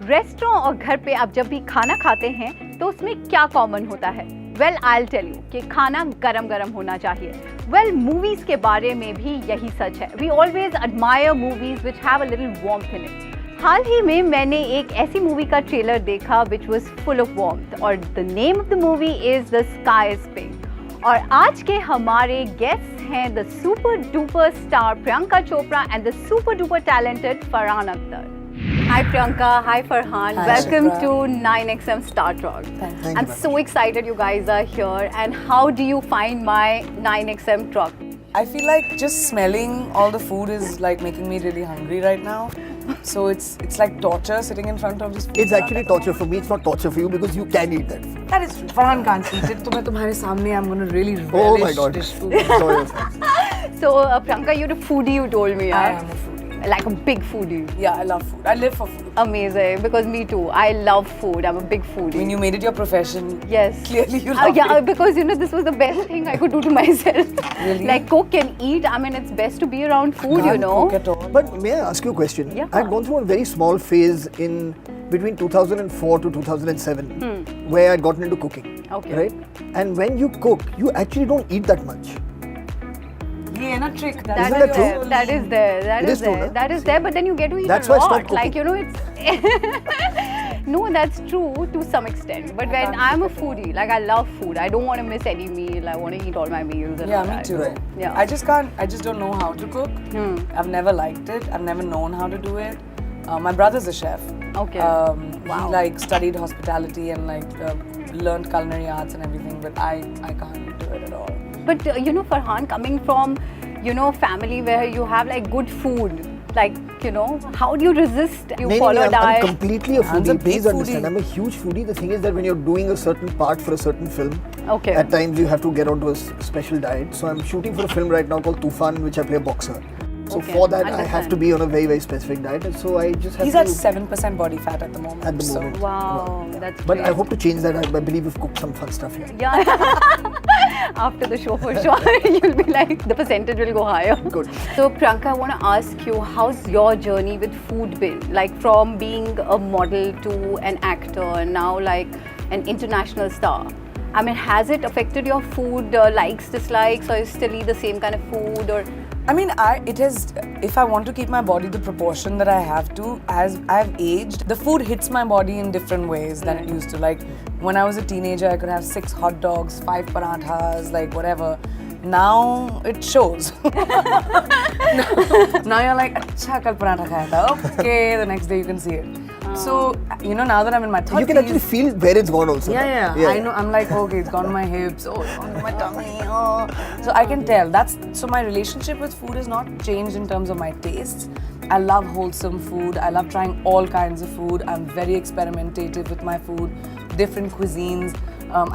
Restaurant और घर पे आप जब भी खाना खाते हैं तो उसमें क्या कॉमन होता है? Well I will tell you कि खाना गरम गरम होना चाहिए। वेल मूवीज के बारे में भी यही सच है। We always admire movies which have a little warmth in it. हाल ही में मैंने एक ऐसी मूवी का ट्रेलर देखा which was full of warmth और the name of the movie is the sky is pink. और आज के हमारे गेस्ट हैं the super duper star Priyanka Chopra and the super duper talented Farhan Akhtar. Hi Priyanka, hi Farhan. Hi, Welcome Shikra. to 9XM Star Talk. Thank I'm so excited you guys are here. And how do you find my 9XM truck? I feel like just smelling all the food is like making me really hungry right now. So it's like torture sitting in front of this food. It's actually torture for me. It's not torture for you because you can eat that food. That is true. Farhan can't eat it. तो मैं तुम्हारे सामने I'm gonna really Oh relish my God. this food. Enjoy yourself. So Priyanka, you're a foodie, you told me. I Yeah? am a foodie. Like a big foodie. Yeah, I love food. I live for food. Amazing. Because me too. I love food. I'm a big foodie. I mean, you made it your profession. Yes. Clearly you love Yeah, it. because you know this was the best thing I could do to myself. Really? Like cook and eat. I mean, it's best to be around food, you Can't know. cook at all. But may I ask you a question? Yeah. I had gone through a very small phase in between 2004 to 2007 where I had gotten into cooking. Okay. Right? And when you cook, you actually don't eat that much. Yeah, na trick. That Isn't is that true? there. That is there. That It is is true, there. no? That is there. But then you get to eat That's a why I lot. stopped cooking. Like you know, it's no, that's true to some extent. But when can't I'm a cook at all. foodie, like I love food. I don't want to miss any meal. I want to eat all my meals. And Yeah, all me that. too. Right. Yeah. I just can't. I just don't know how to cook. Hmm. I've never liked it. I've never known how to do it. My brother's a chef. Okay. He like studied hospitality and like learned culinary arts and everything, but I can't do it at all. But you know, Farhan, coming from family where you have like good food, like how do you resist? You follow I'm diet. completely a I'm foodie. a big Please understand, foodie. I'm a huge foodie. The thing is that when you're doing a certain part for a certain film, Okay. at times you have to get onto a special diet. So I'm shooting for a film right now called Tufan, which I play a boxer. So Okay, for that, I have understand. to be on a very, very specific diet. And so I just have He's to... at 7% body fat at the moment. At the so- moment. Wow, that's But great. I hope to change that. I believe we've cooked some fun stuff here. Yeah. After the show, for sure, you'll be like, the percentage will go higher. Good. So, Priyanka, I want to ask you, how's your journey with food been? Like, from being a model to an actor, and now like an international star. I mean, has it affected your food likes, dislikes, or you still eat the same kind of food? Or I mean, it has. If I want to keep my body the proportion that I have to, as I've aged, the food hits my body in different ways than it used to. Like when I was a teenager, I could have 6 hot dogs, 5 parathas, like whatever. Now it shows. Now you're like, "Acha, kal paratha khaya tha." Okay, the next day you can see it. So now that I'm in my 30s, You can actually feel where it's gone also. yeah. I know. I'm like, okay, it's gone to my hips. Oh, it's gone to my tummy. Oh. So I can tell. So my relationship with food has not changed in terms of my tastes. I love wholesome food. I love trying all kinds of food. I'm very experimentative with my food, different cuisines.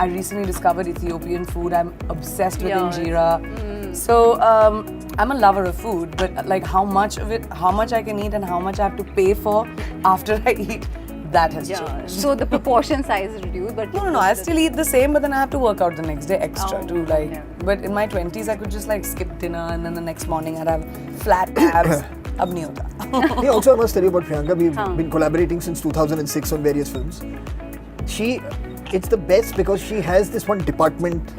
I recently discovered Ethiopian food. I'm obsessed with Yes. injera. So I'm a lover of food, but like how much of it, how much I can eat, and how much I have to pay for after I eat, that has changed. so the proportion size is reduced, but No. I still eat the same, but then I have to work out the next day extra Oh, too. Like, yeah. but in my 20s, I could just like skip dinner, and then the next morning I'd have flat abs. Ab nahi hota. Yeah, also I must tell you about Priyanka. We've been collaborating since 2006 on various films. It's the best because she has this one department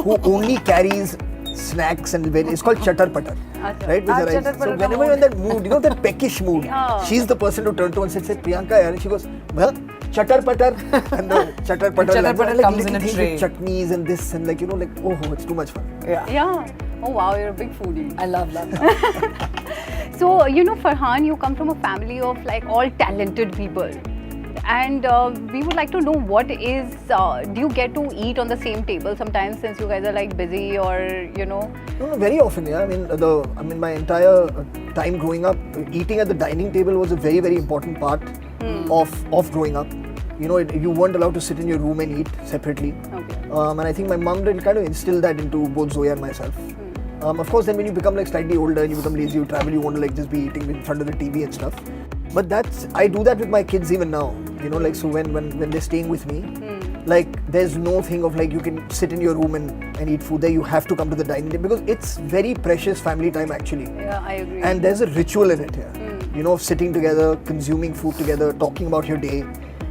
who only carries snacks and it's called Chatar Patar. Right? Which arrives. Chatar So Patar whenever you're in that mood, that peckish mood, Yeah. she's the person to turn to and say, Priyanka, yaar. And she goes, well, Chatar Patar. And the Chatar Patar, Chatar Patar like comes little in a things tray. with chutneys and this and like, oh, it's too much fun. Yeah. Oh wow, you're a big foodie. I love that. So, Farhan, you come from a family of like all talented people. And we would like to know what is, do you get to eat on the same table sometimes since you guys are like busy or, No, very often, yeah. I mean, my entire time growing up, eating at the dining table was a very, very important part of growing up. You weren't allowed to sit in your room and eat separately. Okay. And I think my mom did kind of instill that into both Zoya and myself. Of course, then when you become like slightly older and you become lazy, you travel, you want to like just be eating in front of the TV and stuff. But I do that with my kids even now. Like so when they're staying with me, like there's no thing of like you can sit in your room and eat food there. You have to come to the dining table because it's very precious family time actually. Yeah, I agree. And there's a ritual in it here. you know, of sitting together, consuming food together, talking about your day,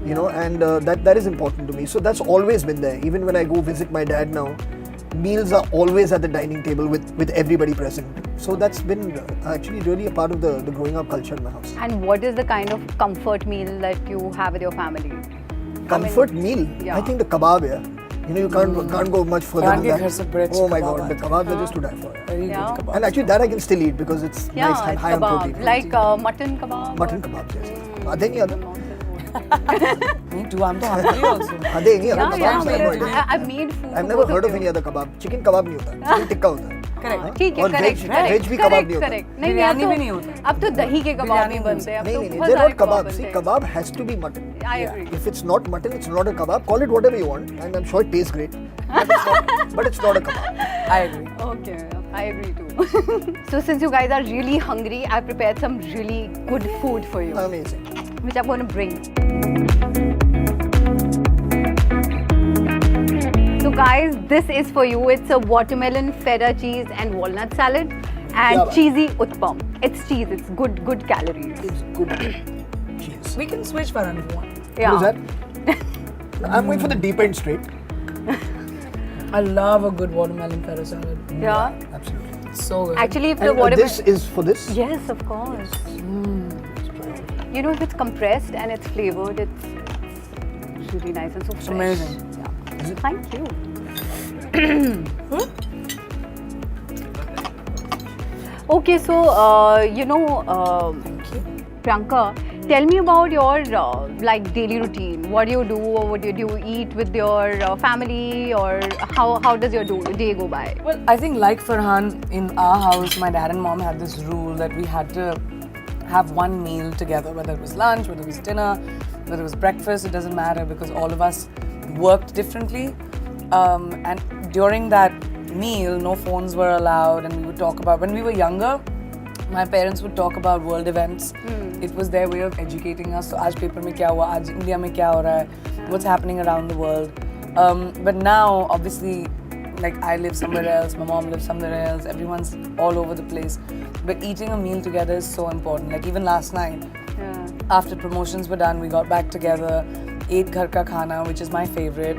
you know, and that is important to me. So that's always been there. Even when I go visit my dad now, meals are always at the dining table with everybody present. So that's been actually really a part of the growing up culture in my house. And what is the kind of comfort meal that you have with your family? Comfort meal? yeah. I think the kebab, yeah. You know, you can't go much further Can't than get that. घर से breads Oh my kebab god, the आते kebabs are just to die for. Very Yeah. good kebab. And actually that I can still eat because it's Yeah, nice and it's high on kebab. protein. Like mutton kebab? Mutton kebabs, yes. Are there any other? Me too. I'm so hungry also. Are there any other Yeah, kebabs? I have no idea. I've made food. I've for never both heard of you. any other kebab. Chicken kebab नहीं होता, chicken tikka होता है. Correct. ठीक है, और correct, veg- correct, veg भी कबाब correct, नहीं होता. correct. नहीं, बिरयानी अब भी तो- नहीं होता. अब तो दही के कबाब बिरयानी भी नहीं बनते हैं. अब नहीं तो नहीं नहीं, बहुत they're सारे not kebabs. बनते See, हैं. kebab has to be mutton. I agree. If it's not mutton, it's not a kebab. Call it whatever you want, and I'm sure it tastes great. But it's not a kebab. I agree. Okay, I agree too. So since you guys are really hungry, I prepared some really good food for you, Amazing. which I'm going to bring. So guys, this is for you. It's a watermelon, feta cheese and walnut salad and Yeah. cheesy utpam. It's cheese. It's good calories. It's good. Cheers. We can switch Farhan if you want. Yeah. What is that? I'm going for the deep end straight. I love a good watermelon feta salad. Yeah. Absolutely. So good. Actually, if the And watermelon. this is for this? Yes, of course. You know, if it's compressed and it's flavored, it's really nice and so fresh. amazing. Yeah. Is it? Thank you. Okay, so Thank you. Priyanka, tell me about your like daily routine. What do you do, or what do you eat with your family, or how does your day go by? Well, I think like Farhan, in our house, my dad and mom had this rule that we had to have one meal together, whether it was lunch, whether it was dinner, whether it was breakfast, it doesn't matter because all of us worked differently. And during that meal, no phones were allowed, and we would talk about, when we were younger, my parents would talk about world events. It was their way of educating us. So, आज paper में क्या हुआ, आज India में क्या हो रहा है, what's happening around the world. But now, obviously, like I live somewhere else, my mom lives somewhere else, everyone's all over the place. But eating a meal together is so important. Like even last night, Yeah. after promotions were done, we got back together, ate ghar ka khana, which is my favorite.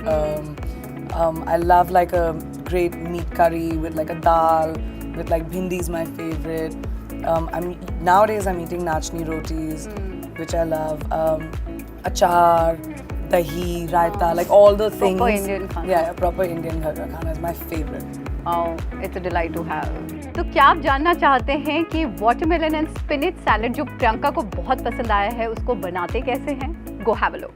I love like a great meat curry with like a dal, with like bhindi is my favorite. Nowadays I'm eating nachni rotis, which I love. Achar, dahi, raita, like all the things. Proper Indian khana. Yeah, proper Indian ghar ka khana is my favorite. Oh, it's a delight to have. तो क्या आप जानना चाहते हैं कि watermelon and spinach salad जो प्रियंका को बहुत पसंद आया है उसको बनाते कैसे हैं? Go have a look.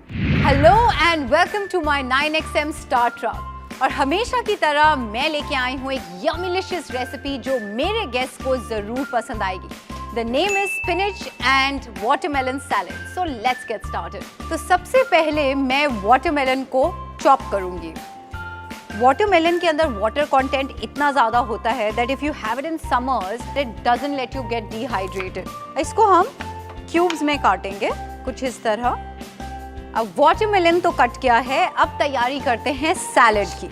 Hello and welcome to my 9XM Star Truck. और हमेशा की तरह मैं लेके आई हूँ एक यमीलिशियस रेसिपी जो मेरे गेस्ट को जरूर पसंद आएगी. The name is spinach and watermelon salad. So let's get started. तो सबसे पहले मैं वाटरमेलन को चॉप करूँगी. वाटरमेलन के अंदर वाटर कंटेंट इतना ज़्यादा होता है that if you have it in summers, it doesn't let you get dehydrated. इसको हम क्यूब्स में काटेंगे कुछ इस तरह. अब वाटरमेलन तो कट गया है, अब तैयारी करते हैं सैलेड की.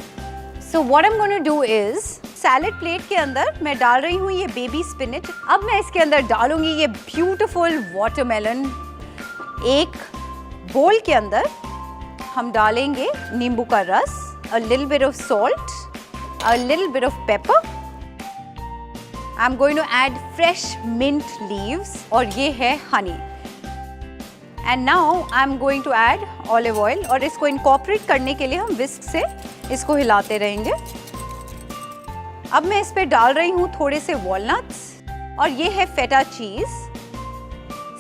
So what I'm going to do is salad plate के अंदर मैं डाल रही हूँ ये बेबी स्पिनच. अब मैं इसके अंदर डालूंगी ये ब्यूटीफुल वाटरमेलन. एक बोल के अंदर हम डालेंगे नींबू का रस, a little bit of salt, a little bit of pepper. I'm going to add fresh mint leaves और ये है honey. And now I'm going to add olive oil और इसको incorporate करने के लिए हम whisk से इसको हिलाते रहेंगे. अब मैं इस पे डाल रही हूँ थोड़े से walnuts और ये है feta cheese.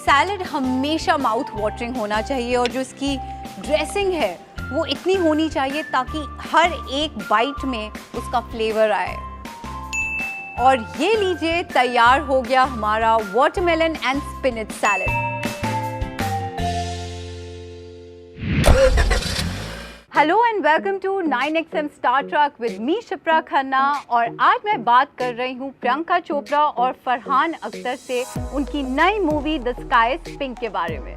सैलेड हमेशा माउथ वाटरिंग होना चाहिए और जो इसकी ड्रेसिंग है वो इतनी होनी चाहिए ताकि हर एक बाइट में उसका फ्लेवर आए. और ये लीजिए तैयार हो गया हमारा watermelon and spinach salad. Hello and welcome to 9XM star truck with me Shipra Khanna. और आज मैं बात कर रही हूँ प्रियंका चोपड़ा और फरहान अख्तर से उनकी नई movie the sky is pink के बारे में.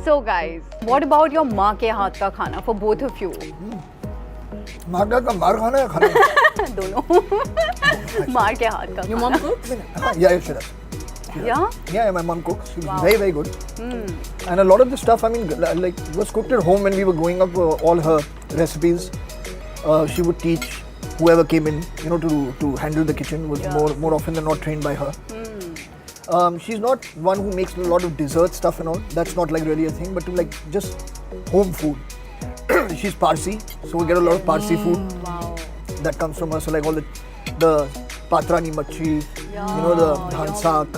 So guys, what about your माँ के हाथ का खाना for both of you? मार का मार खाना है खाना. दोनों. माँ के हाथ का. Your mom cooks? हाँ, yeah, sure. Yeah? Yeah, my mom cooks. She was very, very good. And a lot of the stuff, I mean, like, was cooked at home when we were growing up. All her recipes, she would teach whoever came in, you know, to handle the kitchen. Was more often than not trained by her. She's not one who makes a lot of dessert stuff and all. That's not like really a thing. But to like just home food. She's Parsi, so we get a lot of Parsi food Wow. that comes from her. So like all the patrani machi, you know, the dhan saak,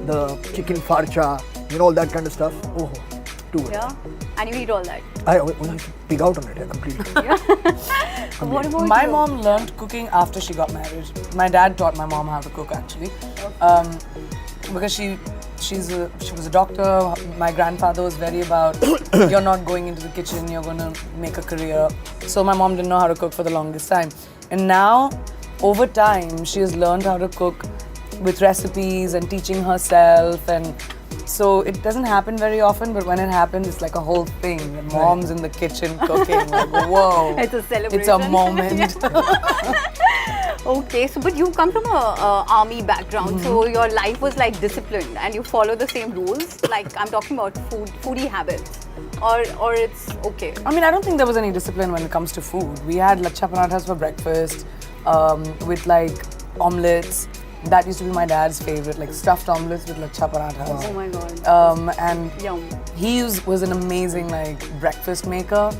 the chicken farcha, you know, all that kind of stuff. Oh, too good. Yeah? And you eat all that. I pig out on it, yeah, completely. What about My you? mom learned cooking after she got married. My dad taught my mom how to cook actually, because she was a doctor. My grandfather was very about you're not going into the kitchen, you're gonna make a career. So my mom didn't know how to cook for the longest time, and now over time she has learned how to cook with recipes and teaching herself, and so it doesn't happen very often, but when it happens, it's like a whole thing. The mom's in the kitchen cooking, like whoa! It's a celebration. It's a moment. Okay, so but you come from a army background, so your life was like disciplined, and you follow the same rules. Like I'm talking about foodie habits, or it's okay. I mean, I don't think there was any discipline when it comes to food. We had lachha parathas for breakfast with like omelets. That used to be my dad's favorite, like stuffed omelets with lachha parathas. Oh my god. And Yum. he was an amazing like breakfast maker.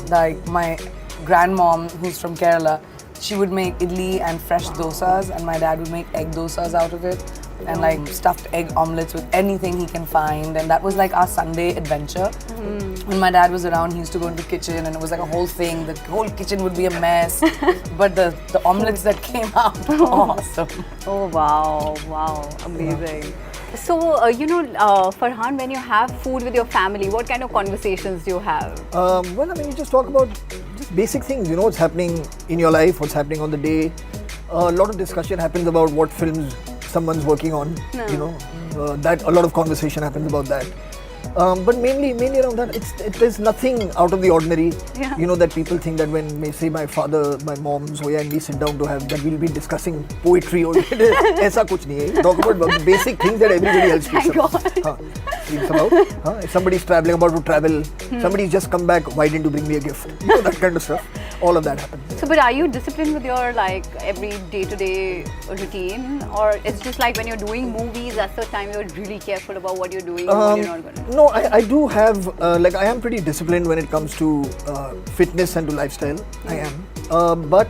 Like my grandmom, who's from Kerala, she would make idli and fresh dosas, and my dad would make egg dosas out of it, and like stuffed egg omelets with anything he can find, and that was like our Sunday adventure. When my dad was around, he used to go into the kitchen, and it was like a whole thing. The whole kitchen would be a mess, but the omelets that came out were awesome. Oh wow, amazing. So Farhan, when you have food with your family, what kind of conversations do you have? Well, I mean, you just talk about just basic things, you know, what's happening in your life, what's happening on the day. A lot of discussion happens about what films someone's working on, you know, that a lot of conversation happens about that. But mainly around that, there's nothing out of the ordinary, Yeah. you know, that people think that when, say, my father, my mom, Zoya and we sit down to have, that we'll be discussing poetry or aisa kuch nahi hai. Talk about basic things that everybody else speaks Thank about. God. Speaks about. If somebody's traveling, about to travel, somebody's just come back, why didn't you bring me a gift? You know, that kind of stuff. All of that happens. So, but are you disciplined with your like every day-to-day routine, or it's just like when you're doing movies, that's the time you're really careful about what you're doing and what you're not going to do? No, I do have, like I am pretty disciplined when it comes to fitness and to lifestyle. I am. But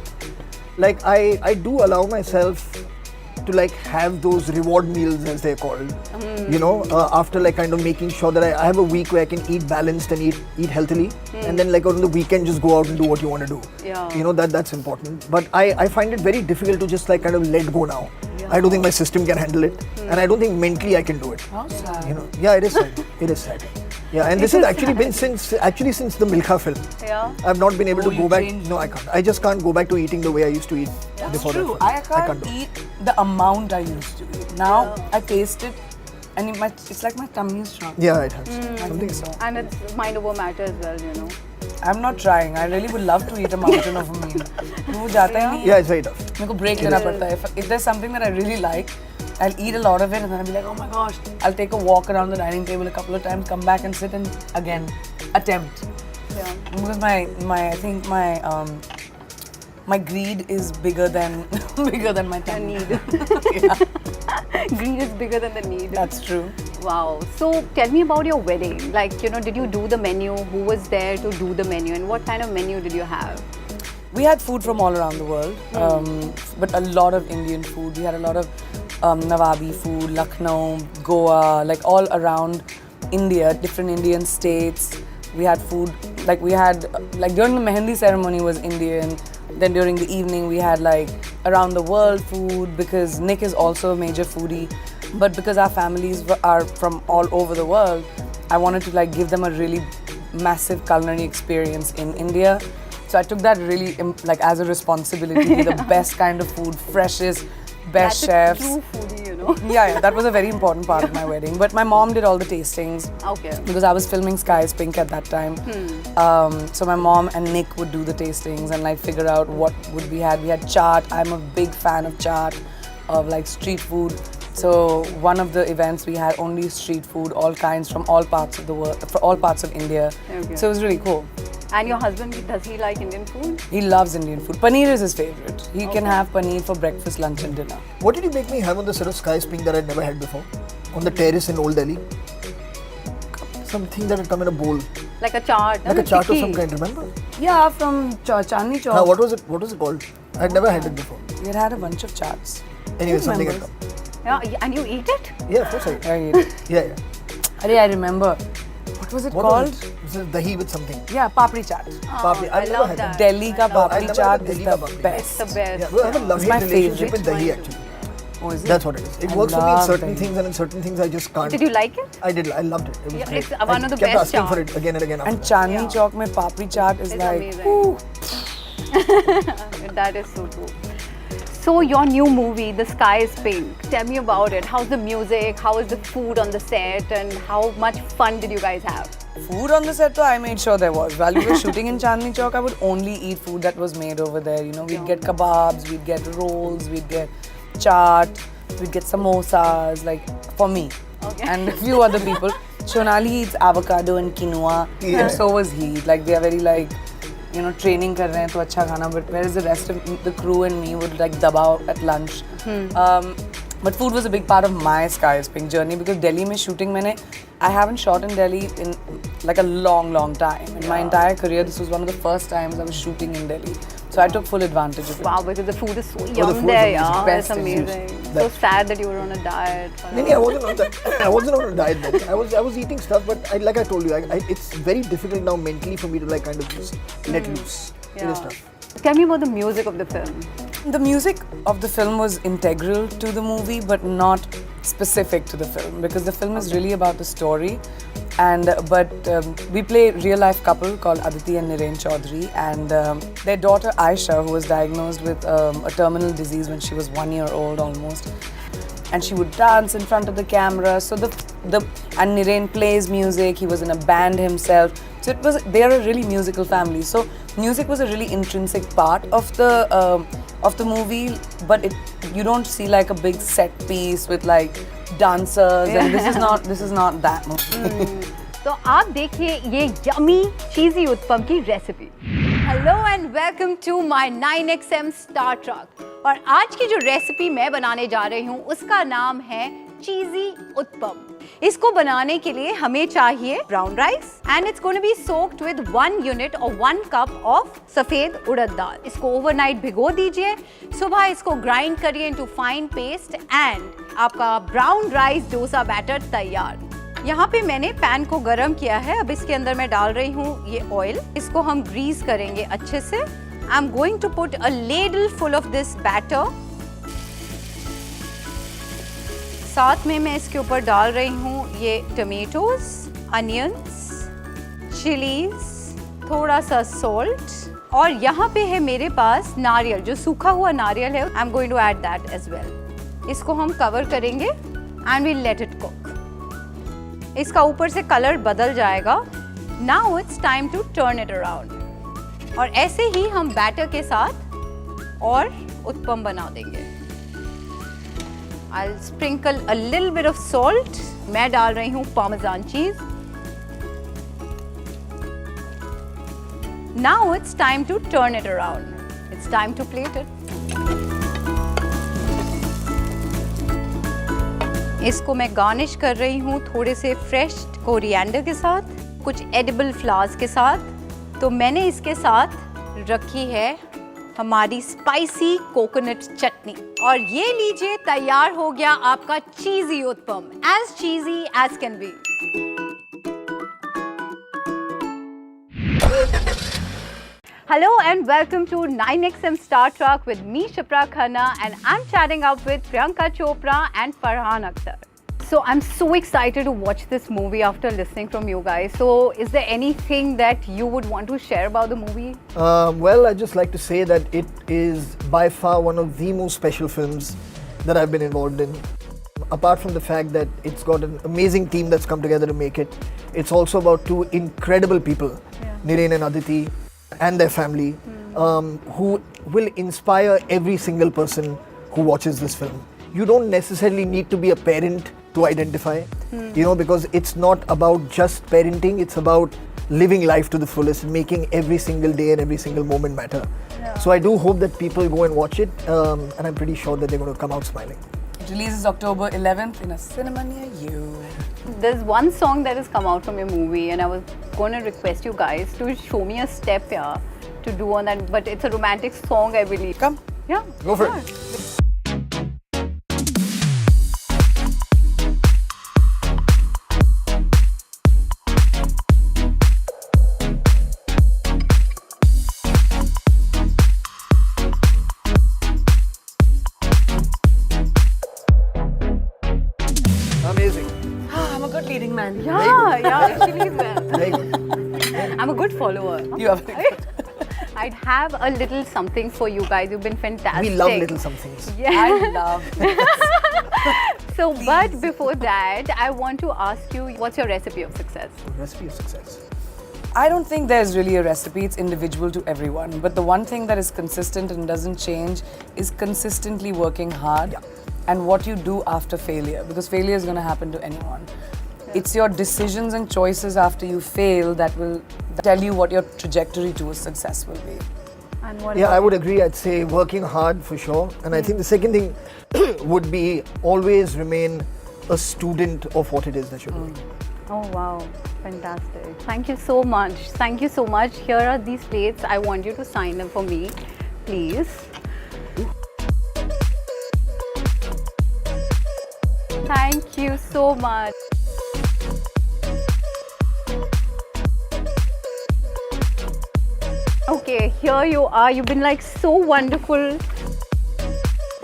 like I do allow myself to like have those reward meals, as they're called. You know, after like kind of making sure that I have a week where I can eat balanced and eat healthily, and then like on the weekend just go out and do what you want to do. Yeah. You know, that's important. But I find it very difficult to just like kind of let go now. Yeah. I don't think my system can handle it, and I don't think mentally I can do it. How sad. You know, yeah, it is sad. It is sad. Yeah, and this has actually been since the Milkha film. Yeah. I've not been able to you go back. changed? No, I can't. I just can't go back to eating the way I used to eat That's before true. that film. I can't do it. eat the amount I used to eat. Now I taste it, and it's like my tummy is shrunk. Yeah, it has. I Something think so. And it's mind over matter as well, you know. I'm not trying. I really would love to eat a mountain of a meal. वो जाता ही नहीं है. Yeah, it's very tough. मेरे को break लेना पड़ता है. If there's something that I really like, I'll eat a lot of it and then I'll be like, oh my gosh. I'll take a walk around the dining table a couple of times, come back and sit and again attempt. Yeah. Because I think my greed is bigger than my The tummy. need. Yeah, Greed is bigger than the need. that's true. Wow. So tell me about your wedding. Like, you know, did you do the menu? Who was there to do the menu? And what kind of menu did you have? We had food from all around the world, but a lot of Indian food. We had a lot of Nawabi food, Lucknow, Goa, like all around India, different Indian states. We had food, like during the Mehendi ceremony was Indian. Then during the evening we had like around the world food, because Nick is also a major foodie. But because our families are from all over the world, I wanted to like give them a really massive culinary experience in India. So I took that really like as a responsibility, the best kind of food, freshest, best That's chefs. a true foodie, you know. Yeah, that was a very important part of my wedding. But my mom did all the tastings Okay. because I was filming Sky's Pink at that time. So my mom and Nick would do the tastings and like figure out what would we had. We had chaat. I'm a big fan of chaat, of like street food. So one of the events we had only street food, all kinds from all parts of the world, from all parts of India. Okay. So it was really cool. And your husband, does he like Indian food? He loves Indian food. Paneer is his favorite. He can Okay. have paneer for breakfast, lunch and dinner. What did you make me have on the sort of sky spring that I'd never had before? On the terrace in Old Delhi? Something that had come in a bowl. Like a chaat. Like a chaat of some kind, remember? Yeah, from Chandni Chowk. What was it called? I'd never had it before. We had a bunch of chaats. Anyway, Who something had remembers? come. Yeah, and you eat it? Yeah, of course I did. Right. Yeah. Arey, I remember. What was it What called? was it? Was it dahi with something? Yeah, papri chaat. Papri. I I've never love had that. Delhi ka I love papri that. chaat Delhi is ka the papri. best. It's the best. Yeah, we have a lovely my relationship favorite. with dahi actually. Oh, is it? That's what it is. It I works for me in love certain dahi. things, and in certain things I just can't. Did you like it? I did. I loved it. It was Yeah, great. it's one of the I kept best asking for chaat. it again and again. And after that. Chandni Yeah. Chowk mein papri chaat is It's like, amazing. ooh. That is so true. So your new movie, The Sky is Pink. Tell me about it. How's the music? How is the food on the set? And how much fun did you guys have? Food on the set, though, I made sure there was. While we were shooting in Chandni Chowk, I would only eat food that was made over there. You know, we'd get kebabs, we'd get rolls, we'd get chaat, we'd get samosas, like for me. Okay. And a few other people. Shonali eats avocado and quinoa, Yeah. and so was he. Like they are very like, you know, training kar rahe hain to acha khana. But whereas the rest of the crew and me would like dabao at lunch. But food was a big part of my Sky is Pink journey because Delhi mein shooting I haven't shot in Delhi in like a long time. In my entire career, this was one of the first times I was shooting in Delhi. So I took full advantage of it. Wow, because the food is so the yum food is there, amazing. yeah. Best It's in amazing. juice. So That's- sad that you were on a diet. I wasn't on that. I wasn't on a diet then. I was eating stuff, but like I told you, it's very difficult now mentally for me to like kind of just let loose. It Yeah. is tough. Tell me about the music of the film. The music of the film was integral to the movie, but not specific to the film because the film is really about the story. And we play a real life couple called Aditi and Niren Chaudhary, and their daughter Aisha, who was diagnosed with a terminal disease when she was 1 year old almost. And she would dance in front of the camera. So and Niren plays music. He was in a band himself. So they are a really musical family. So music was a really intrinsic part of the movie, but you don't see like a big set piece with like dancers, and this is not that movie. तो आप देखिए ये yummy cheesy uttapam की recipe. Hello and welcome to my 9XM star truck. और आज की जो recipe मैं बनाने जा रही हूँ उसका नाम है चीज़ी उत्पम। इसको बनाने के लिए हमें चाहिए brown rice and it's going to be soaked with 1 unit और 1 कप ऑफ सफेद उड़द दाल। इसको ओवरनाइट भिगो दीजिए, सुबह इसको ग्राइंड करिए इनटू फाइन पेस्ट एंड आपका ब्राउन राइस डोसा बैटर तैयार। यहाँ पे मैंने पैन को गरम किया है। अब इसके अंदर मैं डाल रही हूँ ये ऑयल। इसको हम ग्रीस करेंगे अच्छे से। I am going to put a ladle full of this batter. साथ में मैं इसके ऊपर डाल रही हूँ ये टमेटोज, अनियंस, चिलीज, थोड़ा सा सॉल्ट और यहाँ पे है मेरे पास नारियल, जो सूखा हुआ नारियल है। I am going to add that as well. इसको हम कवर करेंगे and we let it cook. इसका ऊपर से कलर बदल जाएगा। Now it's time to turn it around. और ऐसे ही हम बैटर के साथ और उत्पम बना देंगे। I'll sprinkle a little bit of salt. मैं डाल रही हूँ पार्मेजान चीज। Now it's time to turn it around. It's time to plate it. इसको मैं गार्निश कर रही हूँ थोड़े से फ्रेश कोरिएंडर के साथ, कुछ एडिबल फ्लावर्स के साथ। तो मैंने इसके साथ रखी है हमारी स्पाइसी कोकोनट चटनी। और ये लीजिए, तैयार हो गया आपका cheesy uttapam, as cheesy as can be. Hello and welcome to 9XM Star Trek with me, Shipra Khanna, and I'm chatting up with Priyanka Chopra and Farhan Akhtar. So I'm so excited to watch this movie after listening from you guys. So is there anything that you would want to share about the movie? Well, I'd just like to say that it is by far one of the most special films that I've been involved in. Apart from the fact that it's got an amazing team that's come together to make it, it's also about two incredible people, Niren and Aditi, and their family, who will inspire every single person who watches this film. you don't necessarily need to be a parent to identify, you know, because it's not about just parenting, it's about living life to the fullest and making every single day and every single moment matter. So I do hope that people go and watch it, and I'm pretty sure that they're going to come out smiling. It releases October 11th in a cinema near you. There's one song that has come out from your movie, and I was going to request you guys to show me a step here to do on that. But it's a romantic song, I believe. Come. Yeah. Go for sure. it. Amazing. I'm a good leading man. Yeah, actually, Very good. I'm a good follower. You have I'd have a little something for you guys. You've been fantastic. We love little somethings. Yeah. I love So, but before that, I want to ask you, what's your recipe of success? Recipe of success. I don't think there's really a recipe, it's individual to everyone. But the one thing that is consistent and doesn't change is consistently working hard and what you do after failure, because failure is going to happen to anyone. It's your decisions and choices after you fail that will tell you what your trajectory to a success will be. And what Yeah, about I would agree. I'd say working hard for sure. And I think the second thing would be always remain a student of what it is that you're doing. Oh wow, fantastic. Thank you so much. Thank you so much. Here are these plates. I want you to sign them for me, please. Thank you so much. Okay, here you are. You've been like so wonderful.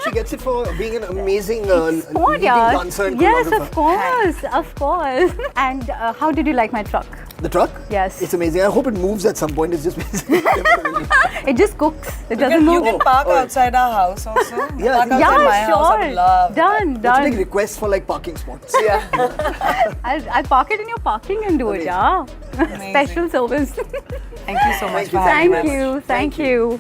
She gets it for being an amazing Sport, leading yeah. dancer and Yes, choreographer. of course. And how did you like my truck? The truck? Yes. It's amazing. I hope it moves at some point. It's just temporarily. It just cooks. It doesn't You move. can park outside our house also. Yeah, I Park think- outside my Yeah, house. I would sure. love Done, Let's done. make requests for like parking spots. Yeah. I'll park it in your parking and do it, yeah. Special service. Thank you so much Thank you. for having us. Thank you.